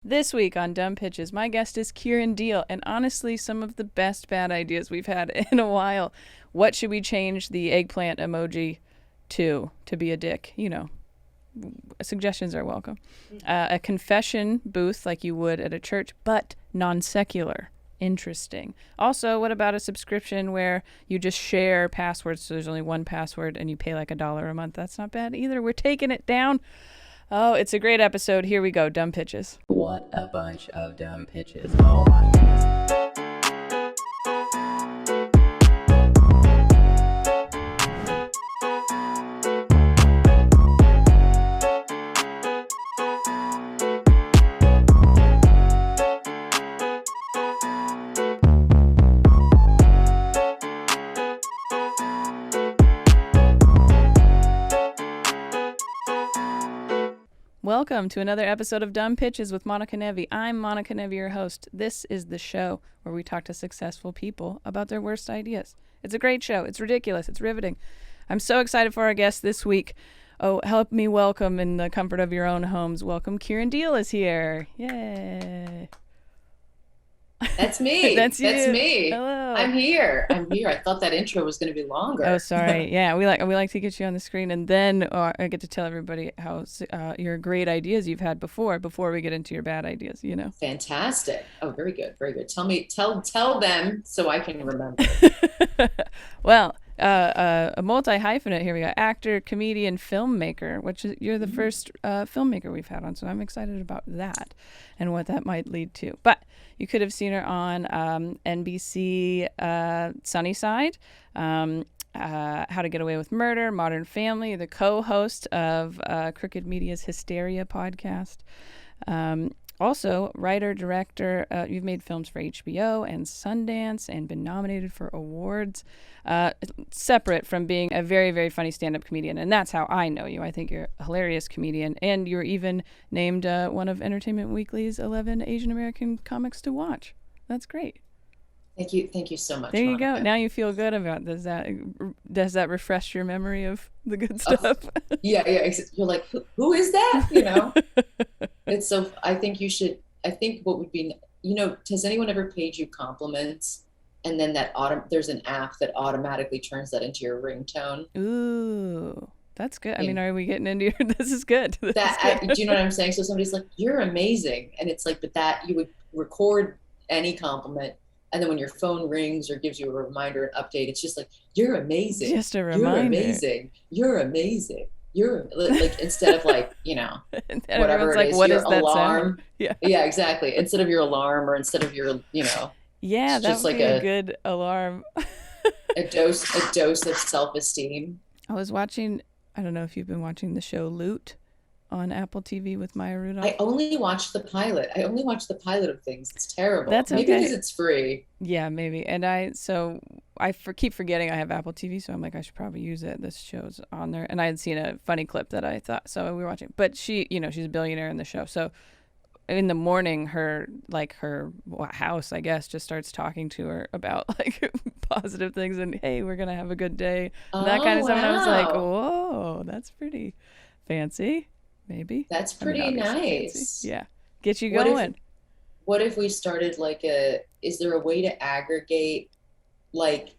This week on Dumb Pitches, my guest is Kiran Deol, and honestly, some of the best bad ideas we've had in a while. What should we change the eggplant emoji to be a dick? You know, suggestions are welcome. A confession booth like you would at a church, but non-secular. Interesting. Also, what about a subscription where you just share passwords, so there's only one password and you pay like $1 a month? That's not bad either. We're taking it down. Oh, it's a great episode. Here we go. Dumb pitches. What a bunch of dumb pitches. Oh my goodness. Welcome to another episode of Dumb Pitches with Monica Nevi. I'm Monica Nevi, your host. This is the show where we talk to successful people about their worst ideas. It's a great show. It's ridiculous. It's riveting. I'm so excited for our guest this week. Oh, help me welcome in the comfort of your own homes. Welcome, Kiran Deol is here. Yay. That's me. That's you. That's me. Hello. I'm here. I thought that intro was going to be longer. Oh, sorry. Yeah, we like to get you on the screen, and then I get to tell everybody how your great ideas you've had before we get into your bad ideas. You know. Fantastic. Oh, very good. Very good. Tell them so I can remember. Well, a multi-hyphenate here. We got actor, comedian, filmmaker, which is, you're the first filmmaker we've had on, so I'm excited about that and what that might lead to. But you could have seen her on NBC Sunnyside, How to Get Away with Murder, Modern Family, the co-host of Crooked Media's Hysteria podcast. Also, writer, director, you've made films for HBO and Sundance and been nominated for awards, separate from being a very, very funny stand-up comedian. And that's how I know you. I think you're a hilarious comedian. And you're even named one of Entertainment Weekly's 11 Asian American comics to watch. That's great. Thank you. Thank you so much. There you Monica. go. Now you feel good about this. Does that refresh your memory of the good stuff? Yeah. You're like, who is that? You know, it's so, I think what would be, has anyone ever paid you compliments? And then there's an app that automatically turns that into your ringtone. Ooh, that's good. I mean, are we getting into this is good. Do you know what I'm saying? So somebody's like, you're amazing. And it's like, but that you would record any compliment. And then when your phone rings or gives you a reminder, an update, it's just like, you're amazing. Just a reminder. You're amazing. You're amazing. You're like, instead of like, and whatever it like, is, what your is that alarm. Sound? Yeah, exactly. Instead of your alarm or instead of your, yeah, that would be a good alarm. a dose of self-esteem. I was watching, I don't know if you've been watching the show Loot on Apple TV with Maya Rudolph. I only watched the pilot. Of things. It's terrible. That's okay. Maybe because it's free. Yeah, maybe. And I keep forgetting I have Apple TV, so I'm like, I should probably use it. This show's on there. And I had seen a funny clip that I thought, so we were watching. But she, she's a billionaire in the show. So in the morning, her house, I guess, just starts talking to her about like positive things and, hey, we're going to have a good day. And that kind of stuff. And I was like, whoa, that's pretty fancy. Maybe. That's pretty nice. Yeah. Get you going. What if we started is there a way to aggregate, like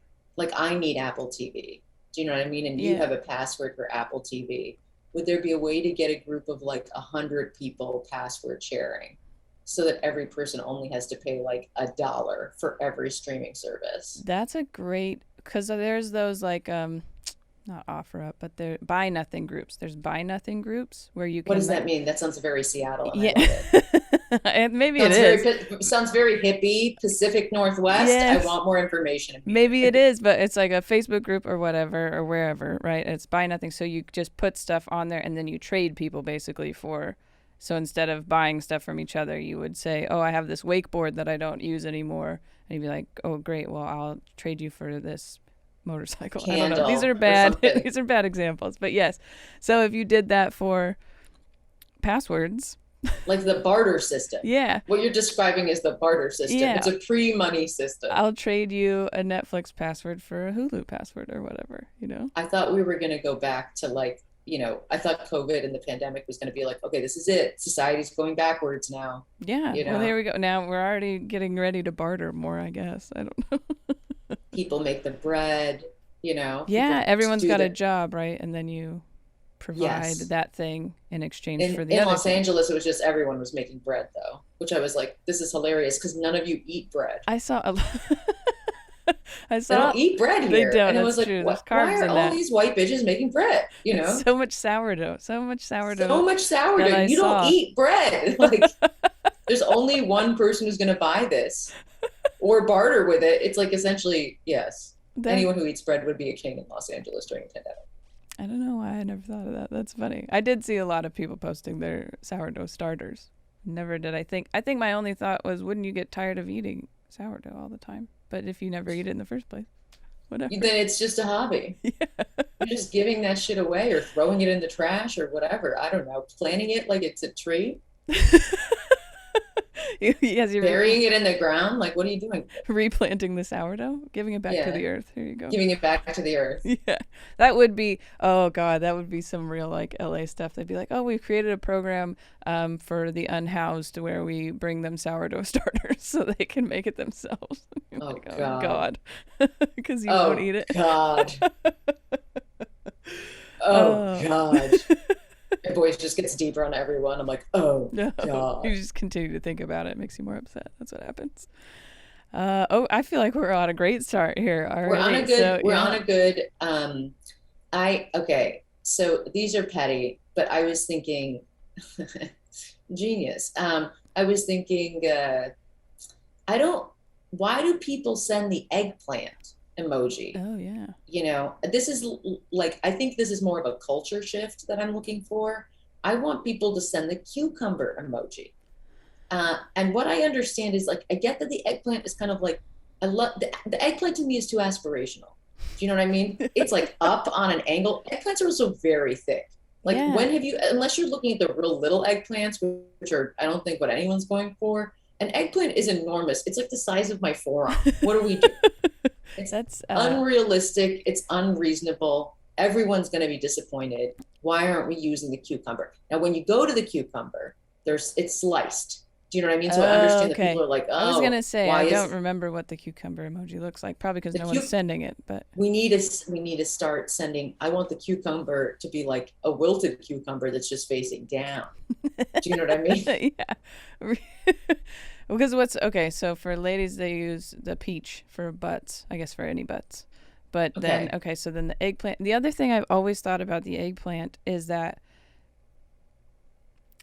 I need Apple TV. Do you know what I mean? And you have a password for Apple TV. Would there be a way to get a group of like 100 people password sharing so that every person only has to pay like $1 for every streaming service? That's a great, because there's those like, not OfferUp, but they're buy nothing groups. There's buy nothing groups where you can. What does that mean? That sounds very Seattle. And yeah, I love it. and maybe it is. Sounds very hippie, Pacific Northwest. Yes. I want more information. Maybe it is, but it's like a Facebook group or whatever or wherever, right? It's buy nothing. So you just put stuff on there and then you trade people basically for. So instead of buying stuff from each other, you would say, oh, I have this wakeboard that I don't use anymore. And you'd be like, oh, great. Well, I'll trade you for this motorcycle. I don't know. These are bad. These are bad examples, but yes. So if you did that for passwords, like the barter system. Yeah. What you're describing is the barter system. Yeah. It's a pre-money system. I'll trade you a Netflix password for a Hulu password or whatever. I thought we were going to go back to like I thought COVID and the pandemic was going to be like, okay, this is it. Society's going backwards now. Yeah. Well, here we go. Now we're already getting ready to barter more, I guess. I don't know. People make the bread, Yeah, everyone's got a the, job, right? And then you provide yes. that thing in exchange for the In other Los thing. Angeles, it was just everyone was making bread though, which I was like, this is hilarious because none of you eat bread. I saw a I They saw don't eat bread they here. don't. And it That's was like, true. There's what, why carbs are in all that. these white bitches making bread? It's so much sourdough. So much So sourdough much that sourdough. I You don't saw. eat bread. Like, there's only one person who's going to buy this or barter with it. It's like essentially, yes, That anyone who eats bread would be a king in Los Angeles during the pandemic. I don't know why I never thought of that. That's funny. I did see a lot of people posting their sourdough starters. Never did I think. I think my only thought was, wouldn't you get tired of eating sourdough all the time? But if you never eat it in the first place, whatever. Then it's just a hobby. Yeah. You're just giving that shit away or throwing it in the trash or whatever. I don't know. Planting it like it's a tree, Yes, you're burying it in the ground. Like, what are you doing? replanting the sourdough, giving it back to Yeah, the earth. Here you go. giving it back to the earth. Yeah, that would be. Oh God, that would be some real like LA stuff. They'd be like, "Oh, we've created a program for the unhoused where we bring them sourdough starters so they can make it themselves." You're Oh like, oh God. God, because you won't Oh eat it. God. Oh Oh God. My voice just gets deeper on everyone. I'm like, oh no, you God. just continue to think about it. It makes you more upset. That's what happens. Oh, I feel like we're on a great start here already. So We're on yeah. a good okay. So these are petty, but I was thinking genius. I was thinking I don't why do people send the eggplant emoji? Oh yeah. This is like, I think this is more of a culture shift that I'm looking for. I want people to send the cucumber emoji. And what I understand is like, I get that the eggplant is kind of like, I love the eggplant to me is too aspirational. Do you know what I mean? It's like up on an angle. Eggplants are also very thick. Like, Yeah. when have you, unless you're looking at the real little eggplants, which are, I don't think what anyone's going for, an eggplant is enormous. It's like the size of my forearm. What do we do? It's That's unrealistic. It's unreasonable. Everyone's going to be disappointed. Why aren't we using the cucumber? Now, when you go to the cucumber, it's sliced. Do you know what I mean? So I Oh, understand that okay. people are like, I was oh, gonna say why I is don't remember what the cucumber emoji looks like. Probably because the no one's cu sending it. But we need to start sending, I want the cucumber to be like a wilted cucumber that's just facing down. Do you know what I mean? yeah, because what's okay? So for ladies, they use the peach for butts. I guess for any butts. But then Okay. okay, so then the eggplant. The other thing I've always thought about the eggplant is that,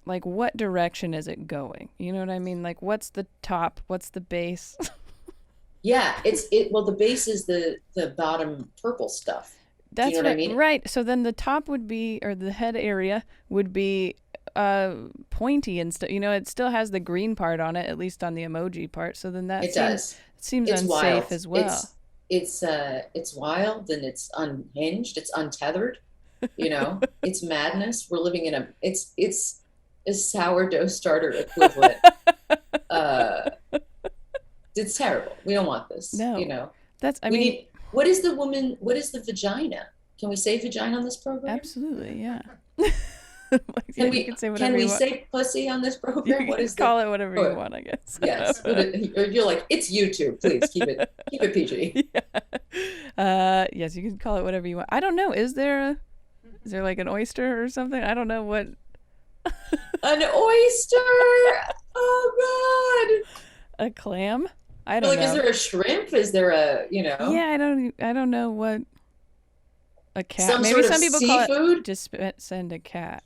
like, what direction is it going? You know what I mean? Like, what's the top? What's the base? Yeah, well, the base is the bottom purple stuff. Do you That's know what I right. mean? Right. So then the top would be, or the head area would be pointy and stuff. It still has the green part on it, at least on the emoji part. So then that It seems does. seems It's unsafe wild. as well. It's wild and it's unhinged. It's untethered. It's madness. We're living in it's a sourdough starter equivalent. Uh, it's terrible. We don't want this. No. I We mean, need, what is the vagina? Can we say vagina on this program? absolutely, yeah. Like, yeah, Can you we can say can whatever we you want. say pussy on this You program? What can is call it whatever you oh, want, I guess. yes. Or you're like, it's YouTube. Please keep it PG. Yeah. Yes, you can call it whatever you want. I don't know. Is there like an oyster or something? I don't know what. An oyster. Oh God. A clam? I But don't like, is know. there a shrimp? Is there Yeah, I don't know what a cat. some Maybe sort of some people call it seafood? just send a cat,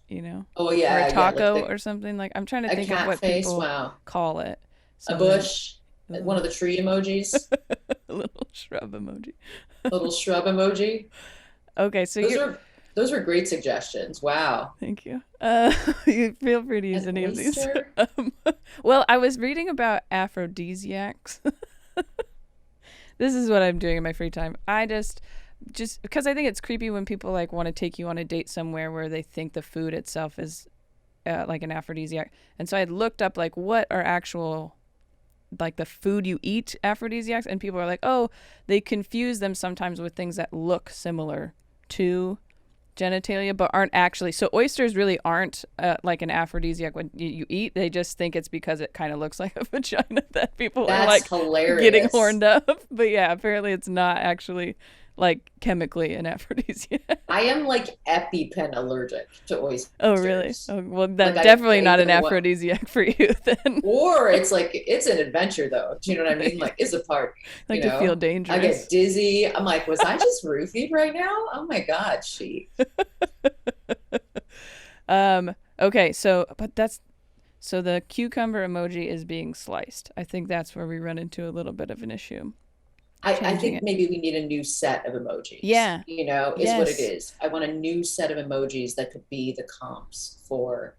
Oh or a yeah, yeah, like taco or something. Like I'm trying to a think of cat what face. people Wow. call it. A So then, bush, one of ugh, the tree emojis, a little shrub emoji. little shrub emoji. Okay, so Those you're. are those were great suggestions. Wow. Thank you. You feel free to use An any of these. oyster? Um, well, I was reading about aphrodisiacs. This is what I'm doing in my free time. I just because I think it's creepy when people like want to take you on a date somewhere where they think the food itself is like an aphrodisiac. And so I looked up like what are actual like the food you eat aphrodisiacs, and people are like, oh, they confuse them sometimes with things that look similar to genitalia, but aren't actually. So oysters really aren't like an aphrodisiac when you eat. They just think it's because it kind of looks like a vagina that people are like That's hilarious. getting horned up. But yeah, apparently it's not actually like chemically an aphrodisiac. I am like EpiPen allergic to oysters. Oh, really? Oh, well, that's Like, definitely not an either one- aphrodisiac for you then. Or it's like it's an adventure though. Do you know what I mean? Like it's a party. Like you to know? feel I dangerous. get dizzy. I'm like, was I just roofied right now? Oh my God, she. Okay, so the cucumber emoji is being sliced. I think that's where we run into a little bit of an issue. I Changing think it. maybe we need a new set of emojis. Yeah. You know, is what it Yes. is. I want a new set of emojis that could be the comps for,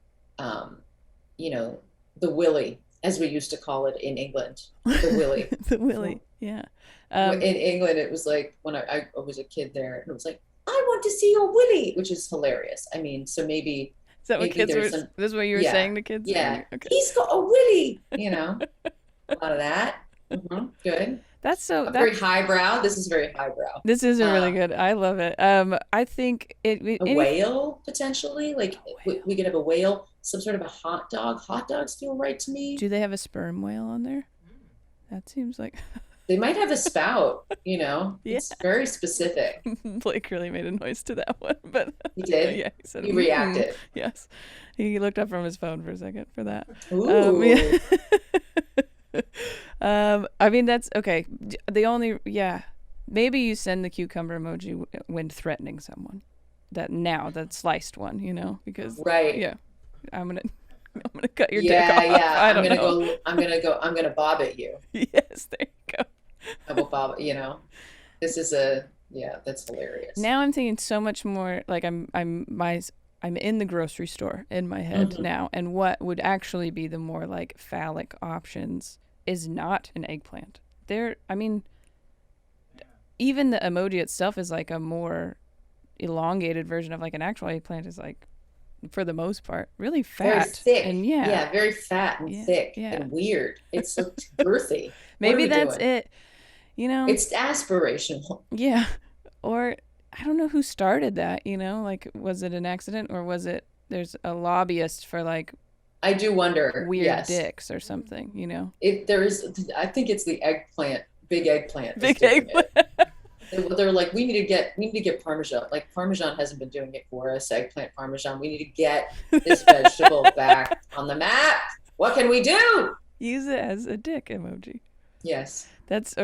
you know, the willy, as we used to call it in England. The willy. The willy, yeah. In England, it was like when I was a kid there, and it was like, I want to see your willy, which is hilarious. I mean, so maybe Is that what maybe kids were? there's some, This is what you were yeah, saying to kids? yeah. Okay. He's got a willy, you know, a lot of that. Good. That's so. Very highbrow. This is very highbrow. This is a really good. I love it. I think A whale potentially, like we could have a whale, some sort of a hot dog. Hot dogs feel right to me. Do they have a sperm whale on there? That seems like They might have a spout, you know. Yeah. It's very specific. Blake really made a noise to that one, but He did? yeah, he said He reacted. Yes, he looked up from his phone for a second for that. Ooh. Yeah. I mean that's okay. The only maybe you send the cucumber emoji when threatening someone. That sliced one, you know, because Right. yeah, I'm gonna cut your dick Yeah, off. yeah. I I'm don't gonna know. I'm gonna bob at you. Yes, there you go. I will bob, you know. This is that's hilarious. Now I'm thinking so much more like I'm in the grocery store in my head now, and what would actually be the more like phallic options is not an eggplant. I mean, even the emoji itself is like a more elongated version of like an actual eggplant is like, for the most part, really Very fat thick. and Yeah, very fat and thick and weird. It's so girthy. Maybe What are we that's doing? it. You know, It's aspirational. yeah. Or I don't know who started that, you know, like was it an accident or was it there's a lobbyist for like I do wonder. weird Yes. dicks or something, you know? I think it's the eggplant, big eggplant. Big eggplant. They're like, we need to get Parmesan. Like Parmesan hasn't been doing it for us. Eggplant Parmesan. We need to get this vegetable back on the map. What can we do? Use it as a dick emoji. Yes. That's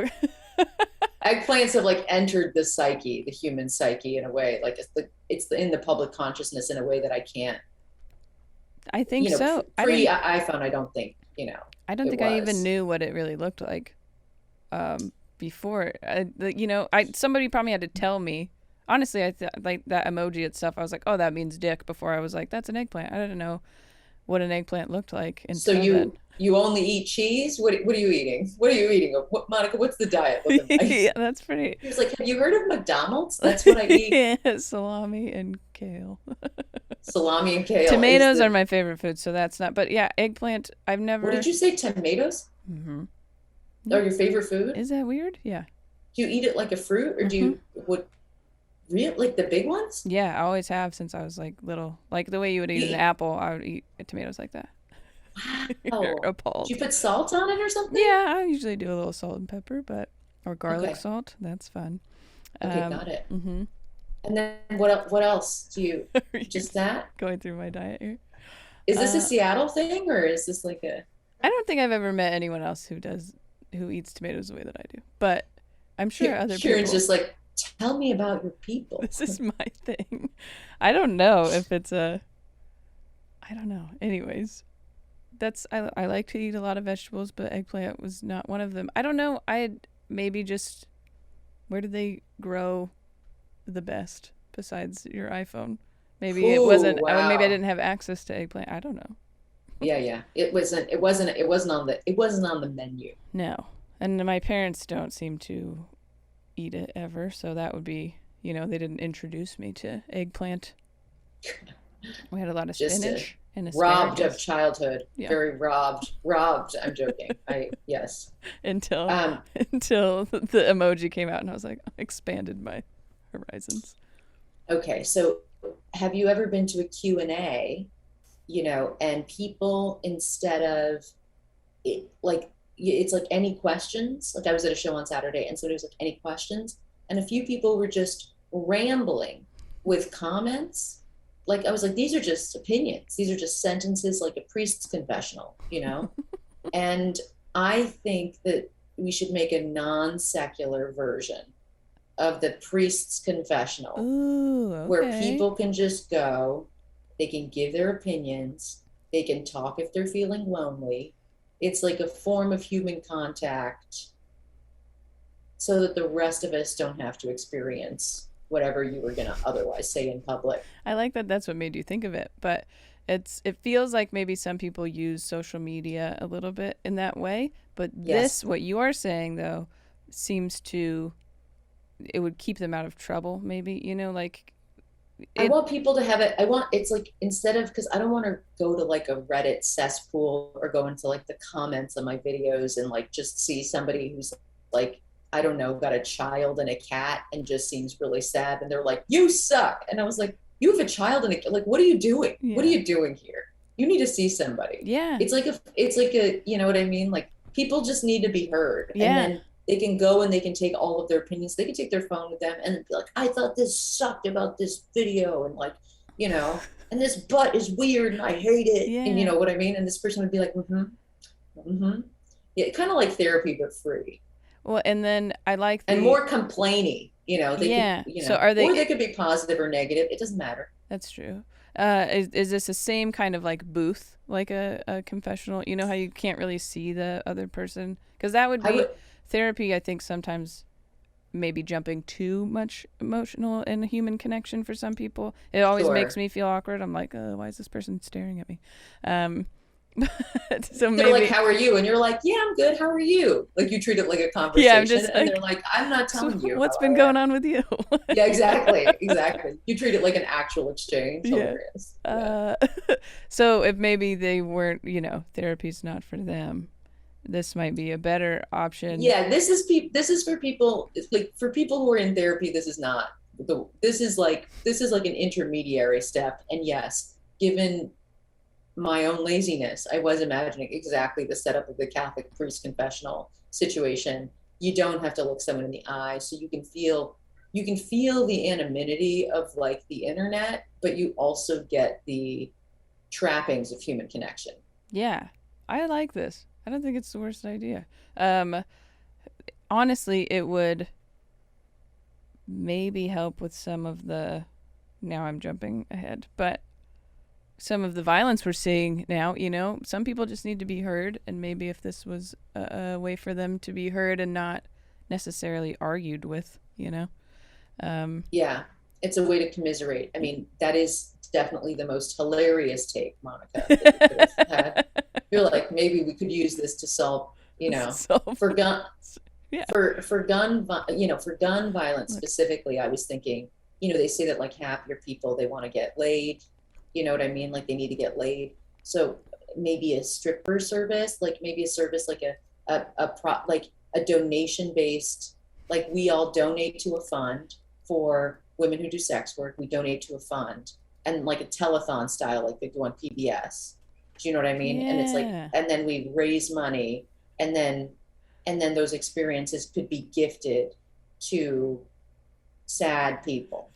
Eggplants have like entered the psyche, the human psyche in a way. Like it's in the public consciousness in a way that I can't. I think You know, so. iPhone, I don't think, you know. I don't it think I was. even knew what it really looked like before. You know, somebody probably had to tell me. Honestly, I like that emoji itself. I was like, oh, that means dick. Before I was like, that's an eggplant. I didn't know what an eggplant looked like. So you only eat cheese? What are you eating? What are you eating? Monica, what's the diet looking like? Yeah, that's pretty. He was like, have you heard of McDonald's? That's what I eat. Yeah, salami and kale. Salami and kale. Tomatoes are my favorite food, so that's not. But yeah, eggplant. I've never. What did you say? Tomatoes are your favorite food? Is that weird? Yeah. Do you eat it like a fruit, or do you like the big ones? Yeah, I always have since I was like little. Like the way you would eat an apple, I would eat tomatoes like that. Wow. You're appalled. Do you put salt on it or something? Yeah, I usually do a little salt and pepper, or garlic Okay. salt. That's fun. Okay, got it. Mm-hmm. And then what else do you? Just that? Going through my diet here. Is this a Seattle thing, or is this like a? I don't think I've ever met anyone else who eats tomatoes the way that I do, but I'm sure other people. Kiran's just like, tell me about your people. This is my thing. I don't know if it's I don't know. Anyways, I like to eat a lot of vegetables, but eggplant was not one of them. I don't know. I had maybe just where do they grow the best besides your iPhone? Maybe it wasn't. Wow. Maybe I didn't have access to eggplant. I don't know. Yeah. It wasn't on the menu. No, and my parents don't seem to eat it ever, so that would be, they didn't introduce me to eggplant. We had a lot of Just spinach and robbed asparagus of childhood. Yeah. Very robbed. I'm joking. Yes. until the emoji came out, and I was like, expanded my horizons. Okay, so have you ever been to a Q&A, and people, instead of it, like, it's like any questions, like I was at a show on Saturday, and so it was like any questions, and a few people were just rambling with comments. Like, I was like, these are just opinions, these are just sentences, like a priest's confessional. And I think that we should make a non-secular version of the priest's confessional. Ooh, Where okay. people can just go, they can give their opinions, they can talk if they're feeling lonely. It's like a form of human contact so that the rest of us don't have to experience whatever you were going to otherwise say in public. I like that that's what made you think of it, but it feels like maybe some people use social media a little bit in that way, but Yes. this, what you are saying though, seems to, it would keep them out of trouble maybe, like I it. want people to have it. It's like, instead of, because I don't want to go to like a Reddit cesspool or go into like the comments on my videos and like just see somebody who's like, I don't know, got a child and a cat and just seems really sad. And they're like, you suck. And I was like, you have a child and a, like, what are you doing? What are Yeah. you doing here? You need to see somebody. Yeah. It's like a, you know what I mean? Like, people just need to be heard. And Yeah. then they can go and they can take all of their opinions. They can take their phone with them and be like, I thought this sucked about this video. And like, and this butt is weird and I hate it. And you Yeah. know what I mean? And this person would be like, mm-hmm. Yeah, kind of like therapy, but free Well, and then I like and the, more complainy. They could, yeah. So are or they, they could be positive or negative. It doesn't matter. that's true. Is this the same kind of like booth, like a confessional? You know how you can't really see the other person? Because that would I be would, therapy, I think, sometimes maybe jumping too much emotional and human connection for some people. It always makes sure. me feel awkward. I'm like, oh, why is this person staring at me? Um, so They're like, maybe, how are you? And you're like, yeah, I'm good. How are you? Like, you treat it like a yeah, I'm conversation. just And they're like, like, I'm not so telling you how what's been I am. going on with you? Yeah, exactly. Exactly. You treat it like an actual exchange. Yeah. Hilarious. Yeah. Uh, so if maybe they weren't, therapy's not for them, this might be a better option. Yeah, this is for people, like, for people who are in therapy, this is not this is like an intermediary step. And yes, given my own laziness, I was imagining exactly the setup of the Catholic priest confessional situation. You don't have to look someone in the eye, so you can feel the anonymity of like the internet, but you also get the trappings of human connection. Yeah, I like this. I don't think it's the worst idea. Um, Honestly, it would maybe help with some of the. Now I'm jumping ahead, but some of the violence we're seeing now, some people just need to be heard, and maybe if this was a way for them to be heard and not necessarily argued with. Um, Yeah, it's a way to commiserate. I mean, that is definitely the most hilarious take, Monica, that you could have had. You're like, maybe we could use this to solve, so for gun yeah, for gun violence look, specifically. I was thinking, they say that like happier people, they want to get laid. You know what I mean? Like, they need to get laid. So maybe a stripper service, like maybe a service like like a donation based, like we all donate to a fund for women who do sex work. We donate to a fund, and like a telethon style, like they do on PBS. Do you know what I mean? And it's like, yeah, and then we raise money, and then those experiences could be gifted to sad people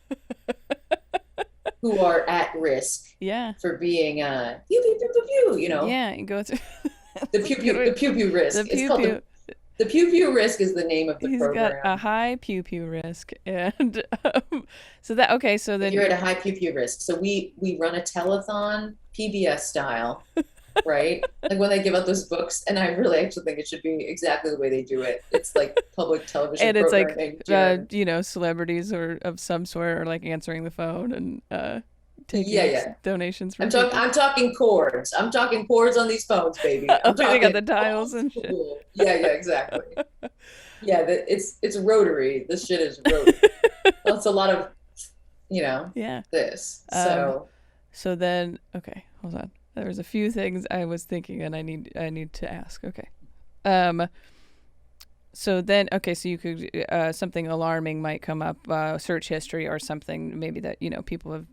who are at risk yeah, for being pew pew pew pew pew. yeah. You go through The pew pew, the pew pew the risk. It's pew called pew. the pew pew risk is the name of the He's got a program. high pew pew risk, and so that okay. So You're then, at a high pew pew risk. So we run a telethon PBS style, right? Like when they give out those books, and I really actually think it should be exactly the way they do it. It's like public television and it's like, programming. Do you know what I mean? celebrities or of some sort are like answering the phone and Yeah, taking yeah. donations from I'm talking. people. I'm talking chords. I'm talking chords on these phones, baby. Oh, I'm they got talking the old tiles and shit. school. Yeah, yeah, exactly. Yeah, it's rotary. This shit is rotary. Well, it's a lot of, Yeah. this. Um. So So then, okay, hold on. There was a few things I was thinking, and I need to ask. Okay. Um. So then, okay, so you could something alarming might come up, search history or something maybe that people have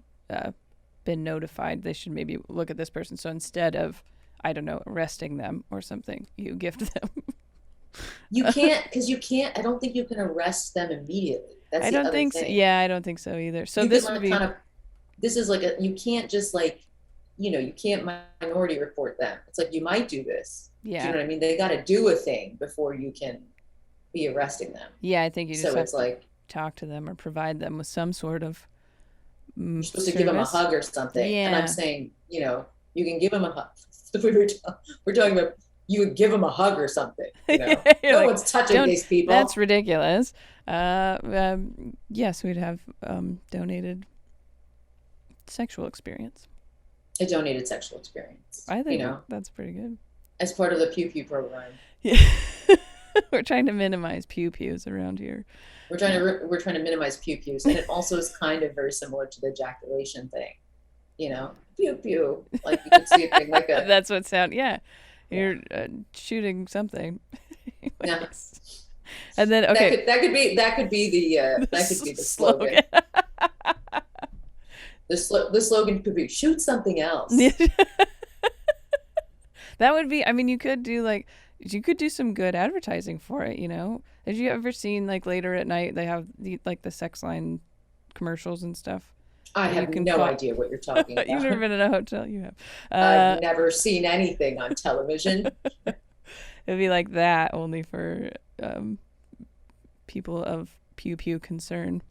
been notified, they should maybe look at this person. So instead of, I don't know, arresting them or something, you gift them. You can't, because you can't, I don't think you can arrest them immediately. That's I the don't other think so. thing. Yeah, I don't think so either. So You this can would like be kind of, this is like you can't just like, you can't minority report them. It's like, you might do this. Do you know what I mean? They got to do a thing before you can be arresting them. Yeah, I think you just So have it's to like, talk to them or provide them with some sort of you're supposed to give them a service. hug or something. Yeah. And I'm saying, you can give them a hug. We're talking about, you would give them a hug or something. No like, one's touching these people. That's ridiculous. Yes, we'd have donated sexual experience. A donated sexual experience. I think that's pretty good. As part of the Pew Pew program. Yeah. We're trying to minimize pews around here. We're trying to minimize pews, and it also is kind of very similar to the ejaculation thing. Pew pew. Like you could see a thing like a. That's what sound. Yeah, you're shooting something. Yeah. And then okay, that could be the slogan. The slogan could be shoot something else. That would be. I mean, you could do some good advertising for it. Have you ever seen like later at night they have the sex line commercials and stuff? I have no idea what you're talking about. You've never been in a hotel. You have. I've never seen anything on television. It'd be like that, only for people of pew concern.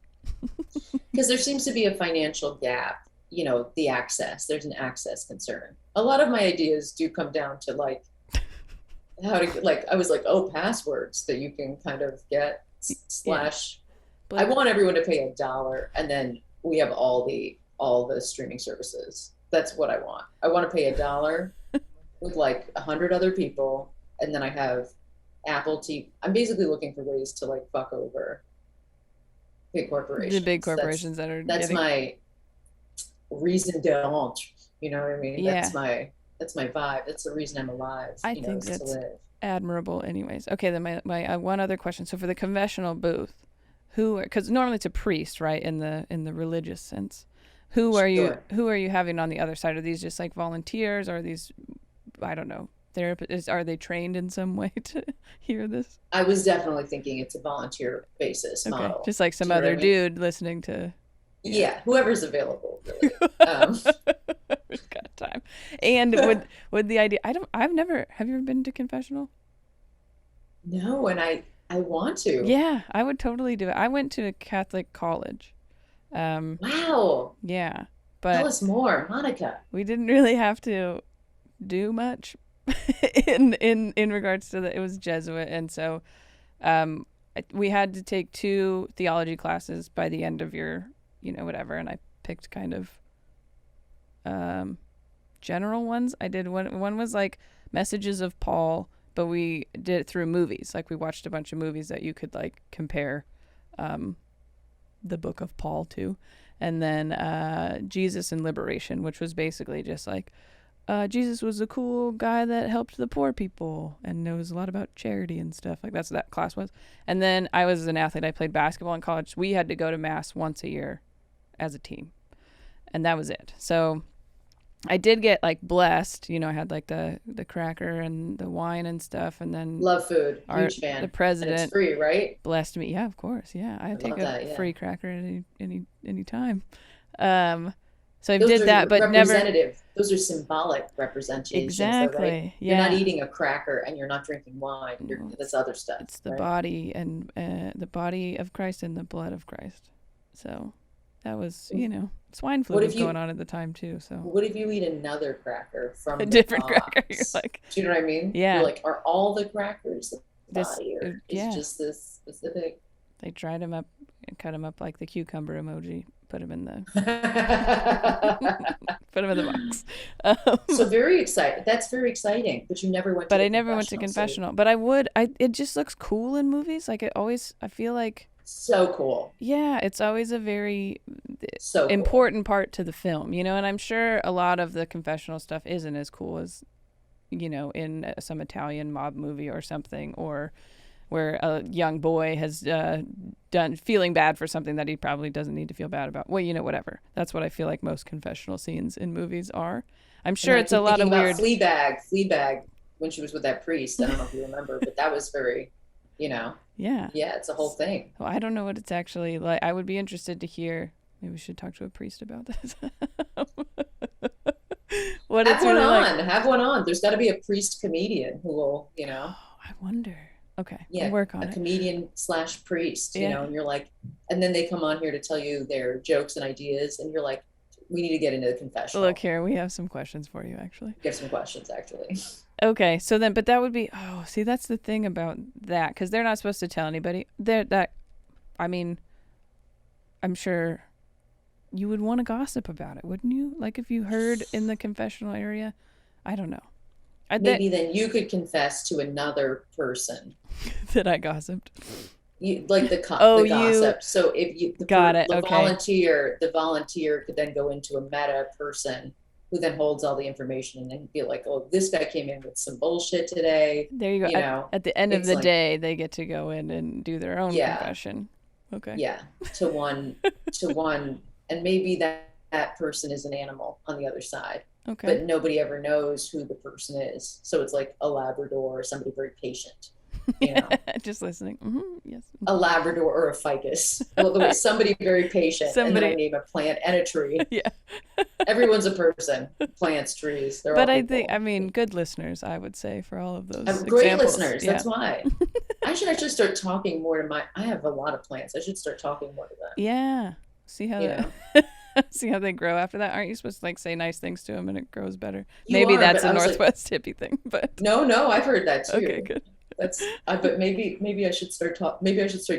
Because there seems to be a financial gap. The access. There's an access concern. A lot of my ideas do come down to like how to I was like, passwords that you can kind of get / I want everyone to pay $1, and then we have all the streaming services. That's what I want. I want to pay $1 with like 100 other people, and then I have Apple TV. I'm basically looking for ways to like fuck over big corporations. The big corporations that's my reason d'être. You know what I mean? Yeah. That's my vibe. That's the reason I'm alive. I think that's admirable anyways. Okay, then my one other question. So for the confessional booth, because normally it's a priest, right, in the religious sense. Who are you having on the other side? Are these just like volunteers, or are these, I don't know, therapists? Are they trained in some way to hear this? I was definitely thinking it's a volunteer basis model. Just like some other dude listening to. Yeah, whoever's available, really. Who's got time? And would the idea? Have you ever been to confessional? No, and I want to. Yeah, I would totally do it. I went to a Catholic college. Wow. Yeah, but tell us more, Monica. We didn't really have to do much in regards to it was Jesuit, and so we had to take 2 theology classes by the end of your whatever, and I picked kind of general ones. I did one was like Messages of Paul, but we did it through movies. Like we watched a bunch of movies that you could like compare the book of Paul to. And then Jesus and Liberation, which was basically just like Jesus was a cool guy that helped the poor people and knows a lot about charity and stuff. Like that's what that class was. And then I was an athlete. I played basketball in college. We had to go to mass once a year as a team. And that was it. So I did get like blessed, I had like the cracker and the wine and stuff, and then love food, huge fan. The president, and it's free, right? Blessed me, yeah, of course, yeah. I take free cracker at any time. So I did that, but never. Those are symbolic representations. Exactly. Though, right? Yeah. You're not eating a cracker and you're not drinking wine. That's other stuff. It's the body and the body of Christ and the blood of Christ. So that was, swine flu was going on at the time too. So what if you eat another cracker from a different cracker? You're like, do you know what I mean? Yeah. You're like, are all the crackers the body, or is just this specific? They dried them up and cut them up like the cucumber emoji. Put them in the box. So very excited. That's very exciting. But you never went. But I never went to confessional. But I would. It just looks cool in movies. Like I feel like. So cool. Yeah, it's always a very important part to the film, and I'm sure a lot of the confessional stuff isn't as cool as, in some Italian mob movie or something, or where a young boy has done feeling bad for something that he probably doesn't need to feel bad about. Well, whatever. That's what I feel like most confessional scenes in movies are. I'm sure it's a lot of weird. Fleabag, when she was with that priest. I don't know if you remember, but that was very, Yeah. Yeah, it's a whole thing. Well, I don't know what it's actually like. I would be interested to hear. Maybe we should talk to a priest about this. What Have it's one really on. like. Have one on. There's got to be a priest comedian who will, Oh, I wonder. Okay, yeah, we'll work on a it. comedian / priest, Yeah. and you're like, and then they come on here to tell you their jokes and ideas, and you're like, we need to get into the confessional. Look here, we have some questions for you, actually. We have some questions, actually. Okay, so then, but that would be. Oh, see, that's the thing about that, because they're not supposed to tell anybody. I mean, I'm sure you would want to gossip about it, wouldn't you? Like if you heard in the confessional area, I don't know. Maybe then you could confess to another person that I gossiped. You like the Oh, the gossip. So if the volunteer could then go into a meta person who then holds all the information and then be like, oh, this guy came in with some bullshit today. There you go. At the end of the day, they get to go in and do their own confession. Okay. Yeah, to one, and maybe that person is an animal on the other side. Okay. But nobody ever knows who the person is. So it's like a Labrador or somebody very patient. Just listening. Yes. A Labrador or a ficus. Well, somebody very patient. And then I name a plant and a tree. Yeah. Everyone's a person. Plants, trees. They're all people. Good listeners, I would say, for all of those. Great examples. listeners. That's why. I should actually start talking more to I have a lot of plants. I should start talking more to them. Yeah. See how see how they grow after that. Aren't you supposed to say nice things to them and it grows better? Maybe that's a Northwest hippie thing, but no, I've heard that too. Okay, good. But maybe I should start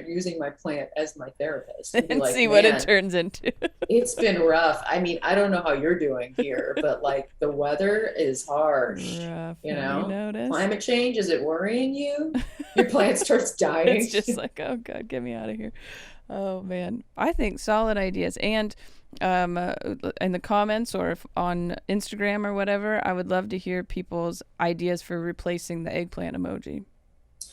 using my plant as my therapist and see what it turns into. It's been rough. I mean, I don't know how you're doing here, but the weather is harsh. Rough, notice? Climate change, is it worrying you? Your plant starts dying. It's just like, oh God, get me out of here. Oh man, I think solid ideas. And in the comments or on Instagram or whatever, I would love to hear people's ideas for replacing the eggplant emoji.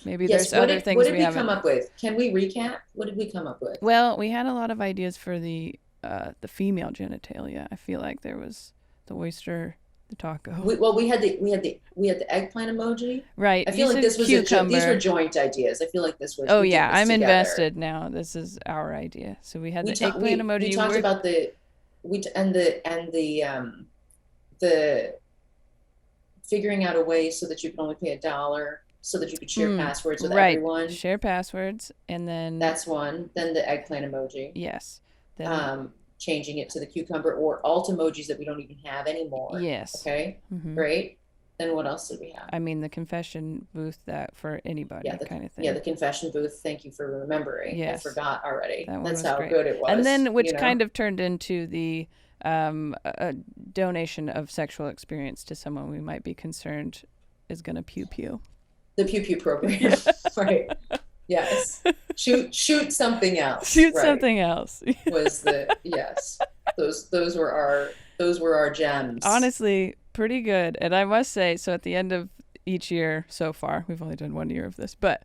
Maybe there's other things we haven't. What did we come up with? Can we recap? What did we come up with? Well, we had a lot of ideas for the female genitalia. I feel like there was the oyster, the taco. We had the eggplant emoji. Right. I feel like this was these were joint ideas. I feel like this was. Oh yeah, I'm invested now. This is our idea. So we had the eggplant emoji. We talked about the figuring out a way so that you can only pay $1 so that you could share passwords with everyone. Share passwords, and then that's one. Then the eggplant emoji. Yes. Then changing it to the cucumber or alt emojis that we don't even have anymore. Yes. Okay. Great. Then what else did we have? I mean, the confession booth that for anybody kind of thing. Yeah, the confession booth. Thank you for remembering. Yes. I forgot already. That's how great. Good it was. And then, which kind of turned into the a donation of sexual experience to someone we might be concerned is going to pew pew. The pew pew program, right? Yes. Shoot something else. Something else. Was the yes. Those were our gems. Honestly, pretty good. And I must say, so at the end of each year so far, we've only done 1 year of this, but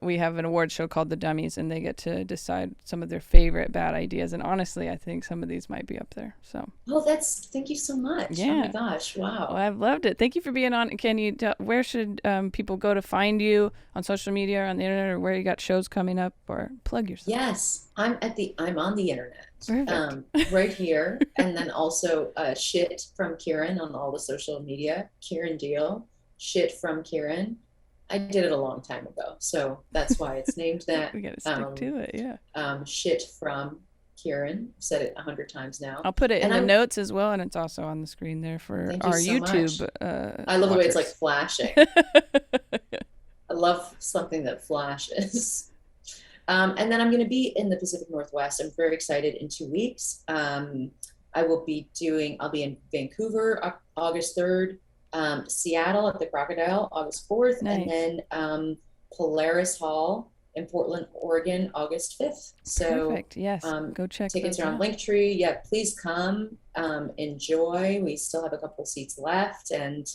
we have an award show called The Dummies, and they get to decide some of their favorite bad ideas. And honestly, I think some of these might be up there. So. Oh, thank you so much. Yeah. Oh my gosh. Wow. Well, I've loved it. Thank you for being on. Can you where should people go to find you on social media or on the internet, or where you got shows coming up, or plug yourself? Yes, I'm on the internet. Perfect. Right here. And then also shit from Kiran on all the social media. Kiran Deol. Shit from Kiran. I did it a long time ago, so that's why it's named that. We gotta stick to it, yeah. Shit from Kiran. Said it 100 times now. I'll put it in the notes as well, and it's also on the screen there for our YouTube. I love the way it's like flashing. I love something that flashes. And then I'm going to be in the Pacific Northwest. I'm very excited in 2 weeks. I'll be in Vancouver, August 3rd. Seattle at the Crocodile, August 4th, nice. And then Polaris Hall in Portland, Oregon, August 5th. So perfect. Yes. Go check. Tickets are on Linktree. Yeah, please come. Enjoy. We still have a couple seats left, and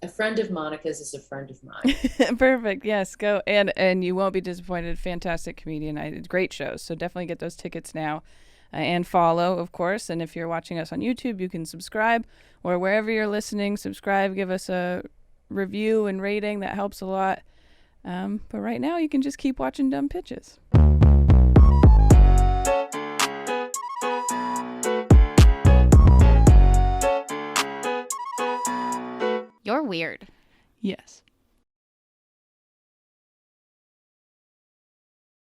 A friend of Monica's is a friend of mine. Perfect. Yes, go and you won't be disappointed. Fantastic comedian. Great shows. So definitely get those tickets now, and follow, of course. And if you're watching us on YouTube, you can subscribe, or wherever you're listening, subscribe. Give us a review and rating. That helps a lot. But right now, you can just keep watching Dumb Pitches. You're weird. Yes.